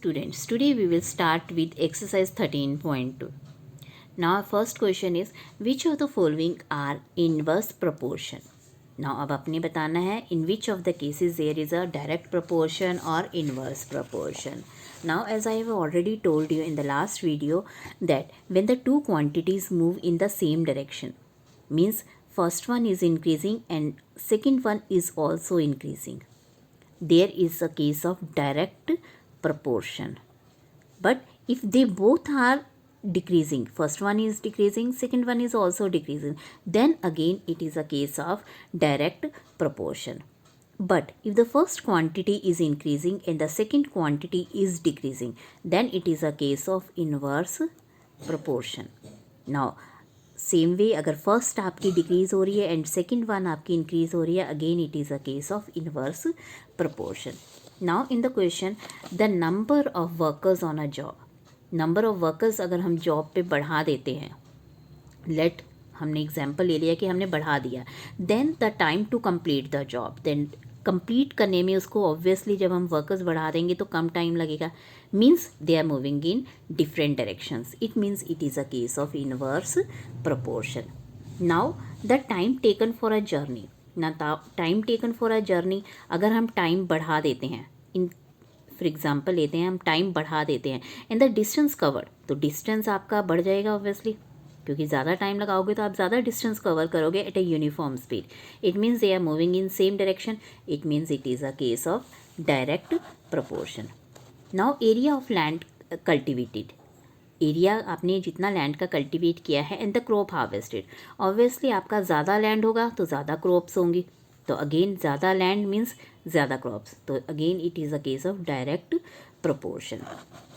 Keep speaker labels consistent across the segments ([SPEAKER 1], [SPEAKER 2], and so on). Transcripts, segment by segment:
[SPEAKER 1] students, today we will start with exercise 13.2. Now first question is, which of the following are inverse proportion? Now अब आपने बताना है in which of the cases there is a direct proportion or inverse proportion. Now as I have already told you in the last video that when the two quantities move in the same direction, means first one is increasing and second one is also increasing, there is a case of direct proportion. But if they both are decreasing, first one is decreasing, second one is also decreasing, then again it is a case of direct proportion. But if the first quantity is increasing and the second quantity is decreasing, then it is a case of inverse proportion. Now same way अगर first आपकी decrease हो रही है and second one आपकी increase हो रही है, again it is a case of inverse proportion. Now in the question, the number of workers on a job, number of workers अगर हम जॉब पे बढ़ा देते हैं, लेट हमने एग्जांपल ले लिया कि हमने बढ़ा दिया, then the time to complete the job, then complete करने में उसको ऑब्वियसली जब हम वर्कर्स बढ़ा देंगे तो कम टाइम लगेगा, means they are moving in different directions, it means it is a case of inverse proportion. Now the time taken for a journey, ना time taken for a journey अगर हम टाइम बढ़ा देते हैं, इन फॉर एग्जांपल लेते हैं हम time बढ़ा देते हैं एंड द डिस्टेंस कवर्ड, तो डिस्टेंस आपका बढ़ जाएगा ऑब्वियसली, क्योंकि ज़्यादा टाइम लगाओगे तो आप ज़्यादा डिस्टेंस कवर करोगे at a uniform speed, it means they are moving in same direction, it means it is a case of direct proportion. Now area of land cultivated, area आपने जितना land का cultivate किया है and the crop harvested, obviously आपका ज़्यादा land होगा तो ज़्यादा क्रॉप्स होंगी, तो अगेन ज़्यादा लैंड मीन्स ज़्यादा क्रॉप्स, तो again it is a case of direct proportion.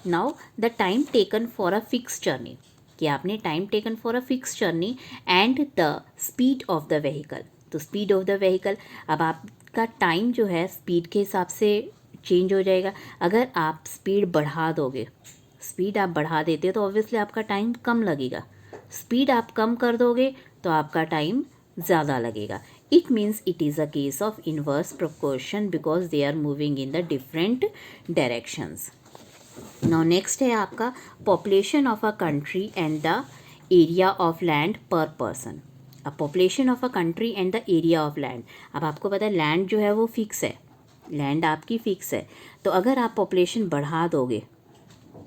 [SPEAKER 1] Now the time taken for a fix journey, कि आपने time taken for a fix journey and the speed of the vehicle, तो speed of the vehicle, अब आपका time जो है speed के हिसाब से चेंज हो जाएगा. अगर आप स्पीड बढ़ा दोगे, स्पीड आप बढ़ा देते हो तो ऑब्वियसली आपका टाइम कम लगेगा, स्पीड आप कम कर दोगे तो आपका टाइम ज़्यादा लगेगा, it means it is a case of inverse proportion because they are moving in the different directions. Now next है आपका population of a country and the area of land per person. अब population of a country and the area of land, अब आपको पता है land जो है वो फिक्स है, लैंड आपकी फिक्स है, तो अगर आप पॉपुलेशन बढ़ा दोगे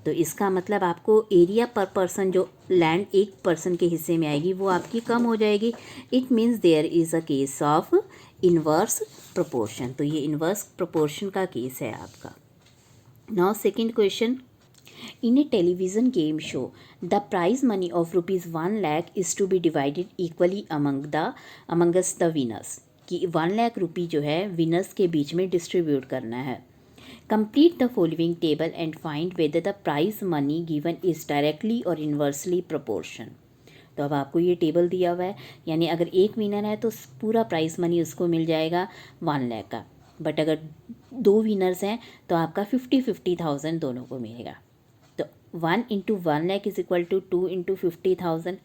[SPEAKER 1] तो इसका मतलब आपको एरिया पर पर्सन, जो लैंड एक पर्सन के हिस्से में आएगी वो आपकी कम हो जाएगी, it means there is a case of inverse proportion. तो ये इनवर्स प्रोपोर्शन का केस है आपका. Now second question, in a television game show the prize money of ₹1 lakh is to be divided equally amongst the winners, कि 1 लाख रुपये जो है winners के बीच में डिस्ट्रीब्यूट करना है. Complete the following table and find whether the prize money given is directly or inversely proportion. तो अब आपको ये टेबल दिया हुआ है, यानी अगर एक विनर है तो पूरा प्राइस मनी उसको मिल जाएगा 1 लाख का, बट अगर 2 विनर्स हैं तो आपका 50,000 दोनों को मिलेगा. तो 1 into 1 lakh is equal to 2 into 50,000,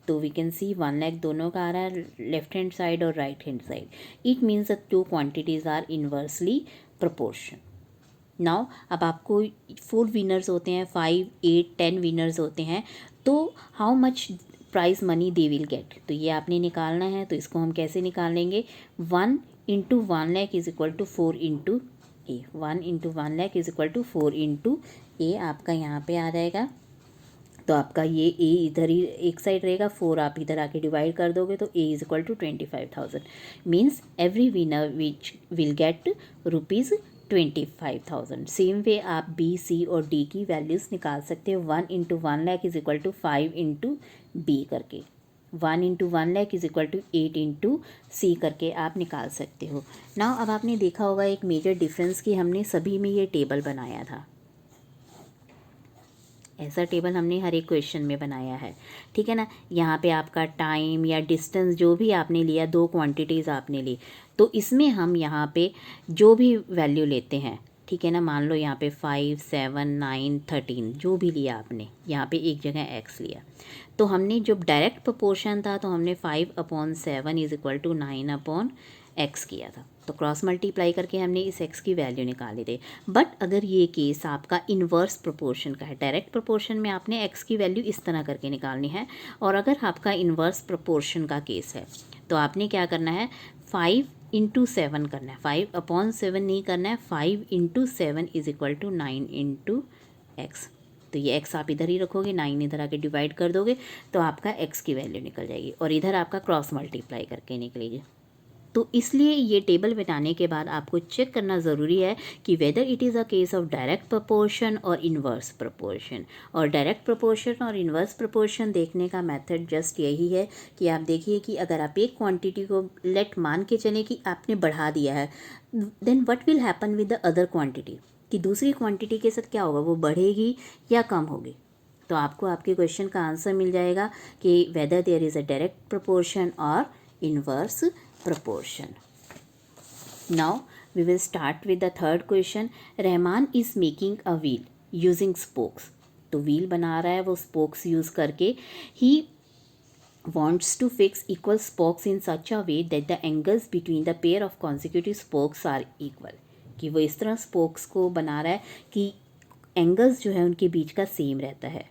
[SPEAKER 1] तो वी कैन सी 1 लाख दोनों का आ रहा है, लेफ्ट हैंड साइड और right hand side, it means the 2 quantities are inversely proportion. Now अब आपको 4 विनर्स होते हैं, 5, 8, 10 विनर्स होते हैं, तो how much prize money they will get, तो ये आपने निकालना है. तो इसको हम कैसे निकालेंगे, 1 into 1 lakh is equal to 4 into A, 1 into 1 lakh is equal to 4 into A आपका यहाँ पे आ जाएगा. तो आपका ये ए इधर ही एक साइड रहेगा, 4 आप इधर आके डिवाइड कर दोगे तो A is equal to 25,000, means every winner which will get ₹25,000. Same way आप बी, सी और डी की वैल्यूज़ निकाल सकते हो. 1 into 1 lakh is equal to 5 into B करके, 1 into 1 lakh is equal to 8 into C करके आप निकाल सकते हो. नाउ अब आपने देखा होगा एक मेजर डिफरेंस कि हमने सभी में ये टेबल बनाया था, ऐसा टेबल हमने हर एक क्वेश्चन में बनाया है, ठीक है ना. यहाँ पे आपका टाइम या डिस्टेंस जो भी आपने लिया, 2 क्वांटिटीज़ आपने ली, तो इसमें हम यहाँ पे जो भी वैल्यू लेते हैं, ठीक है ना, मान लो यहाँ पे 5, 7, 9, 13 जो भी लिया आपने, यहाँ पे एक जगह x लिया, तो हमने जो डायरेक्ट प्रोपोर्शन था तो हमने 5/7 इज इक्वल टू 9/x किया था. तो क्रॉस मल्टीप्लाई करके हमने इस x की वैल्यू निकाली थी। बट अगर ये केस आपका इन्वर्स प्रोपोर्शन का है, डायरेक्ट प्रोपोर्शन में आपने x की वैल्यू इस तरह करके निकालनी है, और अगर आपका इन्वर्स प्रोपोर्शन का केस है तो आपने क्या करना है, 5/7 करना है, 5/7 नहीं करना है, 5/7 इज इक्वल टू 9/x। तो ये x आप इधर ही रखोगे, 9 इधर आके डिवाइड कर दोगे तो आपका x की वैल्यू निकल जाएगी, और इधर आपका क्रॉस मल्टीप्लाई करके निकलेगी। तो इसलिए ये टेबल बनाने के बाद आपको चेक करना ज़रूरी है कि whether it is a case of direct proportion और इन्वर्स प्रोपोर्शन। और डायरेक्ट प्रोपोर्शन और इन्वर्स प्रोपोर्शन देखने का मेथड जस्ट यही है कि आप देखिए कि अगर आप एक क्वांटिटी को लेट मान के चलें कि आपने बढ़ा दिया है, then what will happen with the other quantity, कि दूसरी क्वांटिटी के साथ क्या होगा, वो बढ़ेगी या कम होगी। तो आपको आपके क्वेश्चन का आंसर मिल जाएगा कि whether there is a direct proportion और inverse proportion. Now we will start with the third question. Rahman is making a wheel using spokes. तो wheel बना रहा है वो spokes use करके. He wants to fix equal spokes in such a way that the angles between the pair of consecutive spokes are equal. कि वो इस तरह spokes को बना रहा है कि angles जो है उनके बीच का सेम रहता है।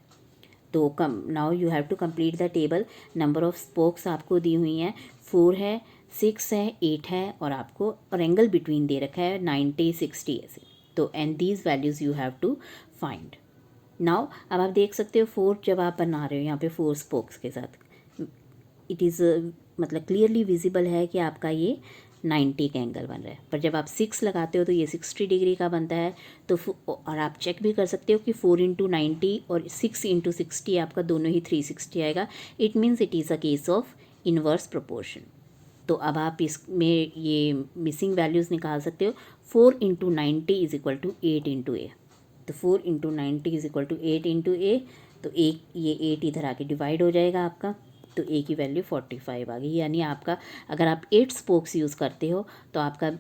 [SPEAKER 1] तो now you have to complete the table. Number of spokes आपको दी हुई हैं, 4 है, 6 है, 8 है, और आपको और एंगल बिटवीन दे रखा है 90, 60 ऐसे। तो and these values you have to find. Now अब आप देख सकते हो 4 जब आप बना रहे हो यहाँ पे 4 स्पोक्स के साथ, इट इज़ मतलब क्लियरली विजिबल है कि आपका ये 90 का एंगल बन रहा है। पर जब आप 6 लगाते हो तो ये 60 डिग्री का बनता है। तो और आप चेक भी कर सकते हो कि 4×90 और 6×60 आपका दोनों ही 360 आएगा। It means it is a case of inverse proportion. तो अब आप इसमें ये मिसिंग वैल्यूज़ निकाल सकते हो। 4×90 इज इक्वल टू 8×a। तो 4×90 इज इक्वल टू 8×a। तो ये 8 इधर आके डिवाइड हो जाएगा आपका, तो ए की वैल्यू 45 आ गई। यानी आपका अगर आप 8 स्पोक्स यूज़ करते हो तो आपका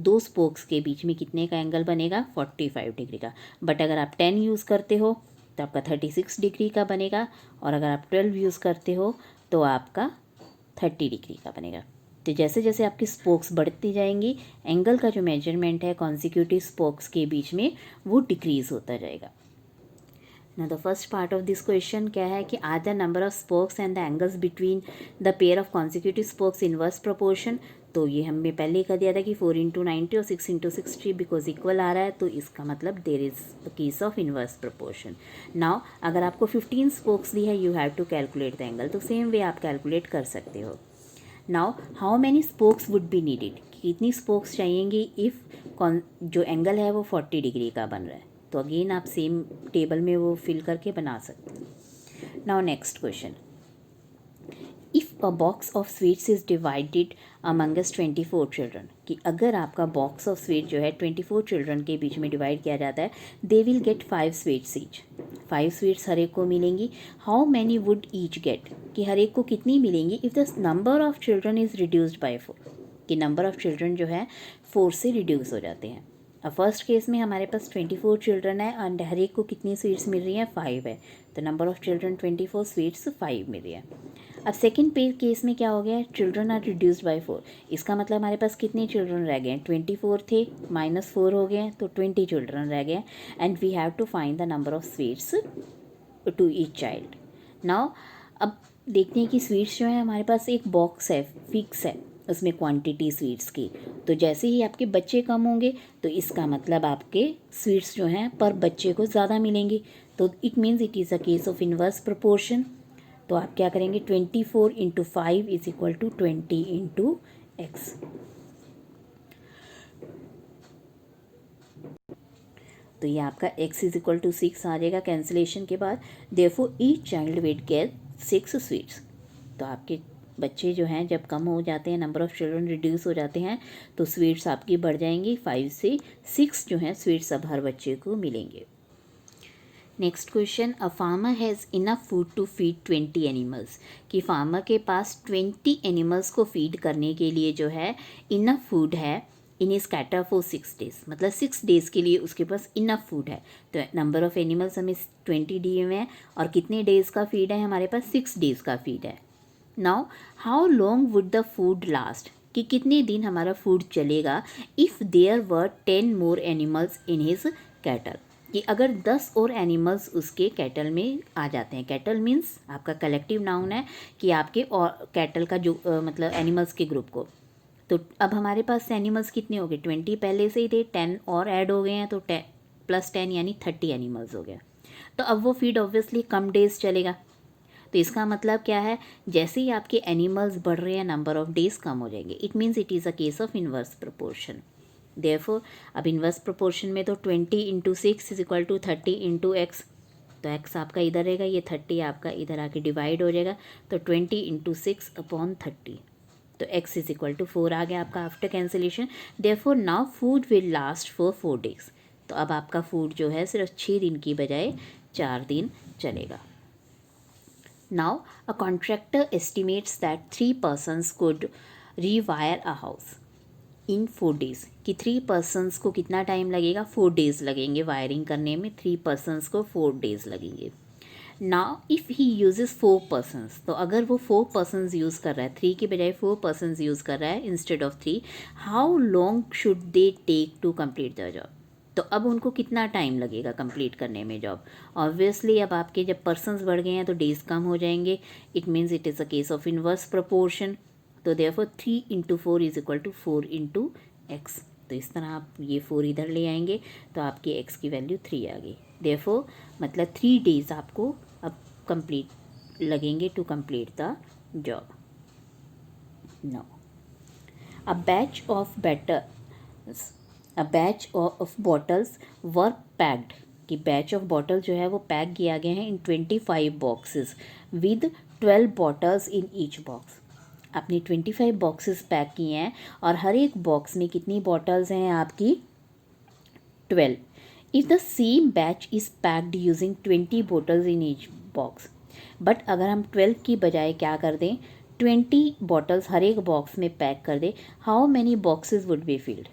[SPEAKER 1] 2 स्पोक्स के बीच में कितने का एंगल बनेगा, 45 डिग्री का। बट अगर आप 10 यूज़ करते हो तो आपका 36 डिग्री का बनेगा, और अगर आप 12 यूज़ करते हो तो आपका 30 डिग्री का बनेगा। तो जैसे जैसे आपकी स्पोक्स बढ़ती जाएंगी, एंगल का जो मेजरमेंट है कॉन्सिक्यूटिव स्पोक्स के बीच में वो डिक्रीज़ होता जाएगा। Now the first part of this question क्या है कि are the number of spokes and the angles between the pair of consecutive spokes inverse proportion। तो ये हमने पहले ही कर दिया था कि 4×90 और 6×60 बिकॉज इक्वल आ रहा है, तो इसका मतलब there is a case of inverse proportion. Now अगर आपको 15 स्पोक्स दी है, you have to calculate the angle, तो सेम वे आप कैलकुलेट कर सकते हो। Now how many spokes would be needed, कितनी स्पोक्स चाहिएंगी इफ़ जो एंगल है वो 40 डिग्री का बन रहा है। तो अगेन आप सेम टेबल में वो फिल करके बना सकते हैं। Now next question, if a box of sweets is divided Among Us 24 children, कि अगर आपका बॉक्स ऑफ स्वीट जो है 24 चिल्ड्रन के बीच में डिवाइड किया जाता है, they will get 5 sweets each. 5 sweets हर एक को मिलेंगी। How many would each get, कि हर एक को कितनी मिलेंगी if the number of children is reduced by 4, कि नंबर ऑफ चिल्ड्रन जो है 4 से रिड्यूस हो जाते हैं। अब फर्स्ट केस में हमारे पास 24 चिल्ड्रन है एंड हर एक को कितनी स्वीट्स मिल रही हैं, 5 है। तो नंबर ऑफ चिल्ड्रन 24, स्वीट्स 5 मिल रही है। अब सेकेंड केस में क्या हो गया है, चिल्ड्रन आर रिड्यूस्ड बाय 4। इसका मतलब हमारे पास कितने चिल्ड्रन रह गए हैं, 24 थे, -4 हो गए तो 20 चिल्ड्रन रह गए, and we have to find the number of sweets to each child. Now अब देखते हैं कि स्वीट्स जो है हमारे पास एक बॉक्स है, फिक्स है उसमें क्वांटिटी स्वीट्स की। तो जैसे ही आपके बच्चे कम होंगे तो इसका मतलब आपके स्वीट्स जो हैं पर बच्चे को ज़्यादा मिलेंगी। तो it means it is a case of inverse proportion. तो आप क्या करेंगे, 24×5 इज इक्वल टू 20×x। तो ये आपका x इज इक्वल टू 6 आ जाएगा कैंसिलेशन के बाद। Therefore each child will get 6 sweets. तो आपके बच्चे जो हैं जब कम हो जाते हैं, नंबर ऑफ चिल्ड्रन रिड्यूस हो जाते हैं, तो स्वीट्स आपकी बढ़ जाएंगी। 5 से 6 जो हैं स्वीट्स अब हर बच्चे को मिलेंगे। Next question, a farmer has enough food to feed 20 animals, कि फार्मर के पास 20 एनिमल्स को फीड करने के लिए जो है इनफ फूड है इन इज कैटर फॉर 6 डेज, मतलब 6 डेज़ के लिए उसके पास इनफ फूड है। तो नंबर ऑफ एनिमल्स हमें 20 दिए हुए हैं और कितने डेज़ का फीड है हमारे पास, 6 डेज़ का फीड है। Now how long would the food last, कि कितने दिन हमारा फूड चलेगा if there were 10 more animals in his cattle, कि अगर 10 और एनिमल्स उसके कैटल में आ जाते हैं। कैटल मीन्स आपका कलेक्टिव नाउन है कि आपके और कैटल का जो मतलब एनिमल्स के ग्रुप को। तो अब हमारे पास एनिमल्स कितने हो गए, 20 पहले से ही थे, 10 और ऐड हो गए हैं, तो 10 + 10 यानी 30 एनिमल्स हो गया। तो अब वो फीड ऑब्वियसली कम डेज चलेगा। तो इसका मतलब क्या है, जैसे ही आपके एनिमल्स बढ़ रहे हैं नंबर ऑफ डेज कम हो जाएंगे। It means it is a case of inverse proportion. Therefore अब इन्वर्स प्रोपोर्शन में तो 20 × 6 = 30 × x, तो x आपका इधर रहेगा, ये 30 आपका इधर आके डिवाइड हो जाएगा, तो 20 × 6/30, तो x = 4 आ गया आपका after cancellation. Therefore now food will last for 4 days। तो अब आपका फूड जो है सिर्फ 6 दिन की बजाय 4 दिन चलेगा। Now, a contractor estimates that 3 persons could rewire a house in 4 days, कि 3 persons को कितना टाइम लगेगा, 4 days लगेंगे वायरिंग करने में, 3 persons को 4 days लगेंगे। Now, if he uses 4 persons, तो अगर वो 4 persons यूज़ कर रहा है, 3 के बजाय 4 persons यूज़ कर रहा है instead of 3, how long should they take to complete the job? तो अब उनको कितना टाइम लगेगा कंप्लीट करने में जॉब। ऑब्वियसली अब आपके जब पर्सनस बढ़ गए हैं तो डेज कम हो जाएंगे। It means it is a case of inverse proportion. तो देयरफॉर 3 × 4 = 4 × x। तो इस तरह आप ये 4 इधर ले आएंगे तो आपकी x की वैल्यू 3 आ गई। देयरफॉर मतलब 3 days आपको अब कंप्लीट लगेंगे to complete the job. No a batch of bottles were packed, कि बैच ऑफ बॉटल जो है वो पैक किया गया है in 25 boxes with 12 bottles in each box. आपने 25 बॉक्सेस पैक किए हैं और हर एक बॉक्स में कितनी बॉटल्स हैं आपकी, 12। If the same batch is packed using 20 bottles in each box, but अगर हम 12 की बजाय क्या कर दें, 20 बॉटल्स हर एक बॉक्स में पैक कर दें, how many boxes would be filled,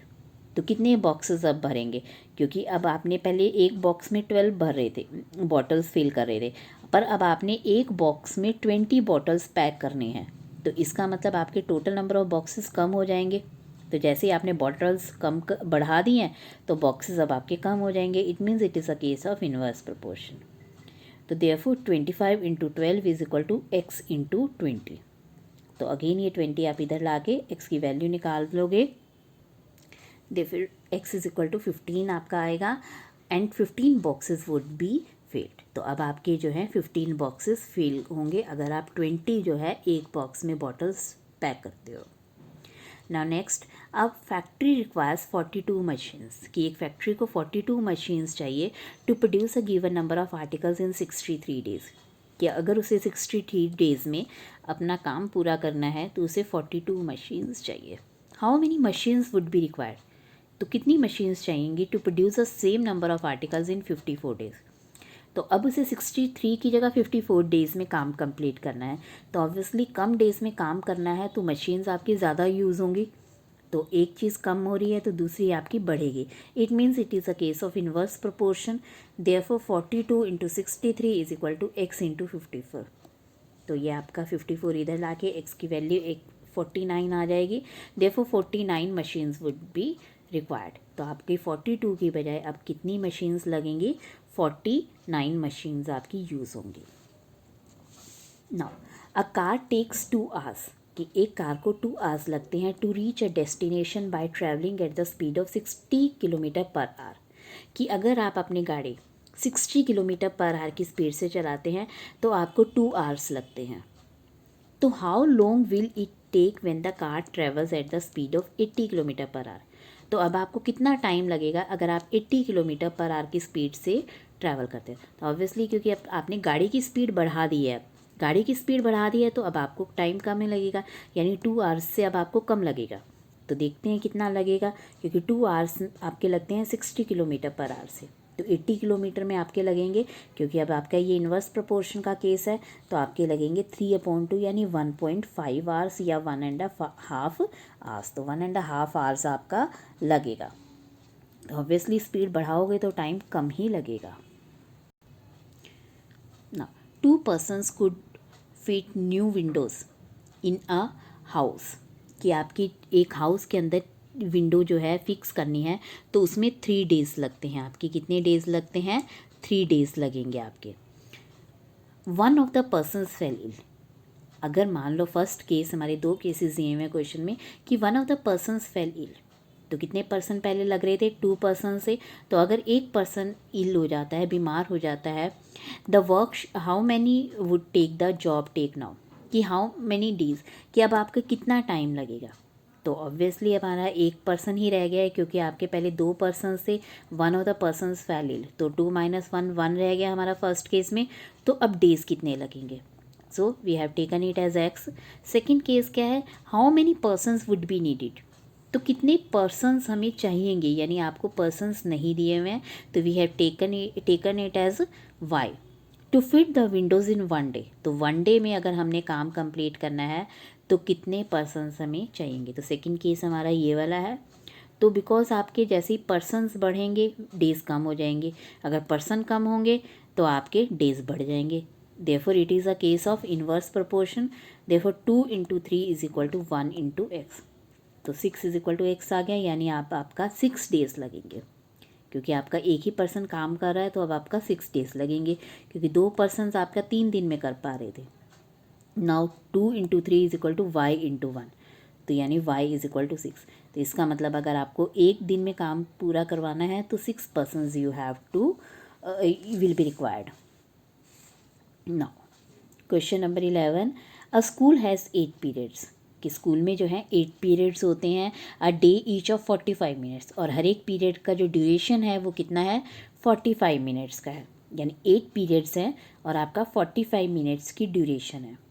[SPEAKER 1] तो कितने बॉक्सेस अब भरेंगे, क्योंकि अब आपने पहले एक बॉक्स में 12 भर रहे थे, बॉटल्स फिल कर रहे थे, पर अब आपने एक बॉक्स में 20 बॉटल्स पैक करने हैं, तो इसका मतलब आपके टोटल नंबर ऑफ बॉक्सेस कम हो जाएंगे। तो जैसे ही आपने बॉटल्स बढ़ा दी हैं तो बॉक्सेस अब आपके कम हो जाएंगे। It means it is a case of inverse proportion. तो देयरफॉर 25 × 12 = x × 20। तो अगेन ये 20 आप इधर ला के x की वैल्यू निकाल लोगे, दे फिर x = 15 आपका आएगा and 15 boxes would be filled. तो अब आपके जो है 15 बॉक्सेस फिल होंगे अगर आप 20 जो है एक बॉक्स में बॉटल्स पैक करते हो। नाउ नेक्स्ट, अब फैक्ट्री रिक्वायर्स 42 मशीन्स, कि एक फैक्ट्री को 42 मशीन्स चाहिए to produce a given number of articles in 63 days, कि अगर उसे 63 डेज में अपना काम पूरा करना है तो उसे 42 मशीन्स चाहिए। How many machines would be required, तो कितनी मशीन्स चाहिएंगी to produce the same number of articles in 54 days. तो अब उसे 63 की जगह 54 डेज़ में काम कंप्लीट करना है, तो ऑब्वियसली कम डेज़ में काम करना है तो मशीन्स आपकी ज़्यादा यूज़ होंगी, तो एक चीज़ कम हो रही है तो दूसरी आपकी बढ़ेगी। It means it is a case of inverse proportion. Therefore 42 × 63 = x × 54। तो ये आपका 54 इधर ला के एक्स की वैल्यू 49 आ जाएगी। Therefore 49 machines would be required. तो आपकी 42 की बजाय अब कितनी मशीन्स लगेंगी, 49 मशीन्स आपकी यूज़ होंगी। Now a car takes 2 hours, कि एक कार को 2 hours लगते हैं to reach a destination by travelling at the speed of 60 km/h, कि अगर आप अपनी गाड़ी 60 km/h की स्पीड से चलाते हैं तो आपको 2 hours लगते हैं। तो how long will it take when the car travels at the speed of 80 km/h, तो अब आपको कितना टाइम लगेगा अगर आप 80 km/h की स्पीड से ट्रैवल करते हैं। तो ऑब्वियसली क्योंकि अब आपने गाड़ी की स्पीड बढ़ा दी है, गाड़ी की स्पीड बढ़ा दी है तो अब आपको टाइम कम ही लगेगा, यानी 2 hours से अब आपको कम लगेगा। तो देखते हैं कितना लगेगा, क्योंकि 2 hours आपके लगते हैं 60 km/h से, तो 80 किलोमीटर में आपके लगेंगे, क्योंकि अब आपका ये इन्वर्स प्रोपोर्शन का केस है, तो आपके लगेंगे 3/2 यानी 1.5 hours या 1.5 hours। तो 1.5 hours आपका लगेगा। ऑब्वियसली स्पीड बढ़ाओगे तो टाइम कम ही लगेगा ना। 2 persons could fit new Windows in a house, कि आपकी एक हाउस के अंदर विंडो जो है फिक्स करनी है तो उसमें 3 डेज़ लगते हैं आपके। कितने डेज़ लगते हैं? 3 डेज़ लगेंगे आपके। One of the persons fell ill, अगर मान लो फर्स्ट केस, हमारे 2 केसेस दिए हुए हैं क्वेश्चन में कि one of the persons fell ill, तो कितने पर्सन पहले लग रहे थे? 2 पर्सन से। तो अगर एक पर्सन इल हो जाता है, बीमार हो जाता है, the work how many would take the job take now, कि हाउ मैनी डेज, कि अब आपका कितना टाइम लगेगा। तो ऑब्वियसली हमारा एक पर्सन ही रह गया है क्योंकि आपके पहले 2 पर्सन से one of the persons fell ill, तो 2 - 1 1 रह गया हमारा फर्स्ट केस में। तो अब डेज कितने लगेंगे? So we have taken it as x. Second case क्या है? How many persons would be needed, तो कितने पर्सनस हमें चाहिएंगे, यानी आपको पर्सनस नहीं दिए हुए हैं, तो we have taken it as y. To fit the windows in 1 day, तो 1 डे में अगर हमने काम कंप्लीट करना है तो कितने पर्सनस हमें चाहिएंगे? तो सेकंड केस हमारा ये वाला है। तो बिकॉज आपके जैसे ही पर्सनस बढ़ेंगे डेज कम हो जाएंगे, अगर पर्सन कम होंगे तो आपके डेज बढ़ जाएंगे। Therefore it is a case of inverse proportion. Therefore 2 × 3 = 1 × x, तो 6 = x आ गया, यानी आपका 6 डेज़ लगेंगे क्योंकि आपका एक ही पर्सन काम कर रहा है, तो अब आपका 6 डेज़ लगेंगे क्योंकि 2 पर्सन आपका 3 दिन में कर पा रहे थे। नाउ 2 × 3 = y × 1, तो यानी y = 6। तो इसका मतलब अगर आपको एक दिन में काम पूरा करवाना है तो 6 persons you have to will be required. Now question number 11, a school has 8 periods, कि स्कूल में जो है 8 पीरियड्स होते हैं, a day each of 45 minutes, और हर एक पीरियड का जो ड्यूरेशन है वो कितना है? 45 मिनट्स का है, यानी 8 पीरियड्स हैं और आपका 45 मिनट्स की ड्यूरेशन है।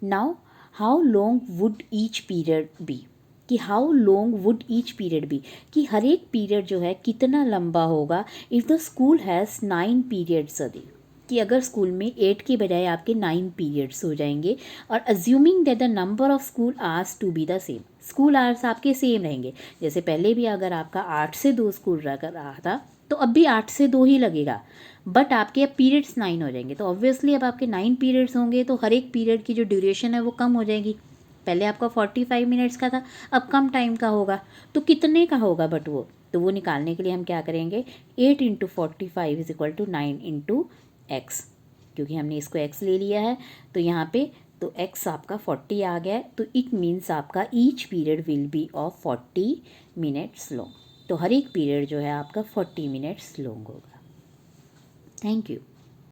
[SPEAKER 1] Now how long would each period be, कि how long would each period be, कि हर एक पीरियड जो है कितना लंबा होगा। If the school has 9 periods a day, कि अगर स्कूल में 8 की बजाय आपके 9 पीरियड्स हो जाएंगे, और assuming that the number of school hours to be the same, school hours आपके सेम रहेंगे। जैसे पहले भी अगर आपका 8 से 2 स्कूल रहा था तो अब भी 8 से 2 ही लगेगा, बट आपके अब पीरियड्स 9 हो जाएंगे, तो ऑब्वियसली अब आपके 9 पीरियड्स होंगे तो हर एक पीरियड की जो ड्यूरेशन है वो कम हो जाएगी। पहले आपका 45 मिनट्स का था, अब कम टाइम का होगा, तो कितने का होगा बट वो, तो वो निकालने के लिए हम क्या करेंगे? 8 × 45 = 9 × x, क्योंकि हमने इसको x ले लिया है तो यहाँ पे तो x आपका 40 आ गया है, तो इट मीन्स आपका each period will be of 40 minutes long, तो हर एक पीरियड जो है आपका 40 मिनट्स लॉन्ग होगा। Thank you.